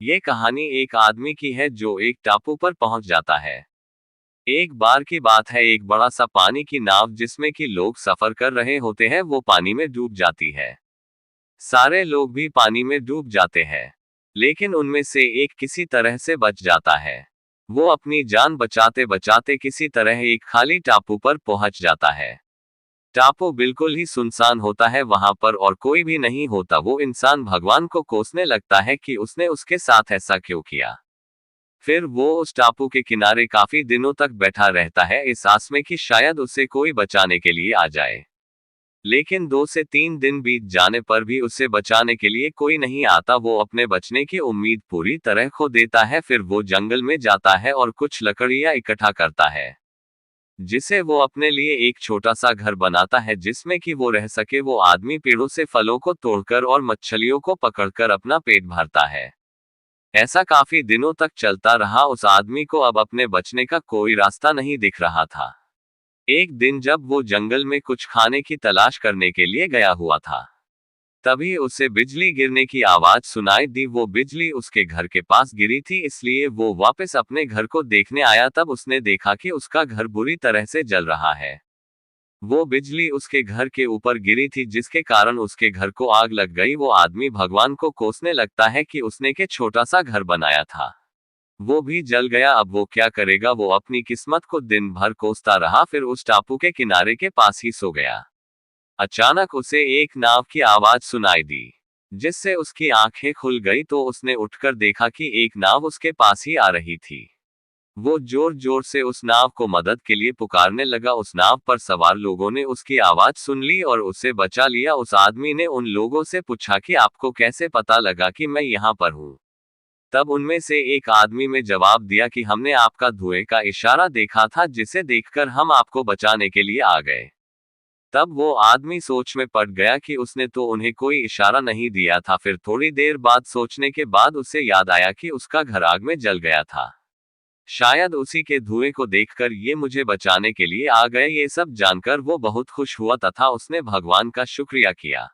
ये कहानी एक आदमी की है जो एक टापू पर पहुंच जाता है। एक बार की बात है, एक बड़ा सा पानी की नाव जिसमें कि लोग सफर कर रहे होते हैं वो पानी में डूब जाती है। सारे लोग भी पानी में डूब जाते हैं, लेकिन उनमें से एक किसी तरह से बच जाता है। वो अपनी जान बचाते बचाते किसी तरह एक खाली टापू पर पहुंच जाता है। टापू बिल्कुल ही सुनसान होता है, वहां पर और कोई भी नहीं होता। वो इंसान भगवान को कोसने लगता है कि उसने उसके साथ ऐसा क्यों किया। फिर वो उस टापू के किनारे काफी दिनों तक बैठा रहता है, इस आस में कि शायद उसे कोई बचाने के लिए आ जाए। लेकिन 2 से 3 दिन बीत जाने पर भी उसे बचाने के लिए कोई नहीं आता। वो अपने बचने की उम्मीद पूरी तरह खो देता है। फिर वो जंगल में जाता है और कुछ लकड़ियां इकट्ठा करता है, जिसे वो अपने लिए एक छोटा सा घर बनाता है जिसमें कि वो रह सके। वो आदमी पेड़ों से फलों को तोड़कर और मछलियों को पकड़कर अपना पेट भरता है। ऐसा काफी दिनों तक चलता रहा। उस आदमी को अब अपने बचने का कोई रास्ता नहीं दिख रहा था। एक दिन जब वो जंगल में कुछ खाने की तलाश करने के लिए गया हुआ था, तभी उसे बिजली गिरने की आवाज सुनाई दी। वो बिजली उसके घर के पास गिरी थी, इसलिए वो वापस अपने घर को देखने आया। तब उसने देखा कि उसका घर बुरी तरह से जल रहा है। वो बिजली उसके घर के ऊपर गिरी थी, जिसके कारण उसके घर को आग लग गई। वो आदमी भगवान को कोसने लगता है कि उसने के छोटा सा घर बनाया था, वो भी जल गया। अब वो क्या करेगा। वो अपनी किस्मत को दिन भर कोसता रहा, फिर उस टापू के किनारे के पास ही सो गया। अचानक उसे एक नाव की आवाज सुनाई दी, जिससे उसकी आंखें खुल गई। तो उसने उठकर देखा कि एक नाव उसके पास ही आ रही थी। वो जोर जोर से उस नाव को मदद के लिए पुकारने लगा। उस नाव पर सवार लोगों ने उसकी आवाज सुन ली और उसे बचा लिया। उस आदमी ने उन लोगों से पूछा कि आपको कैसे पता लगा कि मैं यहाँ पर हूँ। तब उनमें से एक आदमी ने जवाब दिया कि हमने आपका धुएं का इशारा देखा था, जिसे देखकर हम आपको बचाने के लिए आ गए। तब वो आदमी सोच में पड़ गया कि उसने तो उन्हें कोई इशारा नहीं दिया था। फिर थोड़ी देर बाद सोचने के बाद उसे याद आया कि उसका घर आग में जल गया था। शायद उसी के धुएं को देखकर ये मुझे बचाने के लिए आ गए। ये सब जानकर वो बहुत खुश हुआ तथा उसने भगवान का शुक्रिया किया।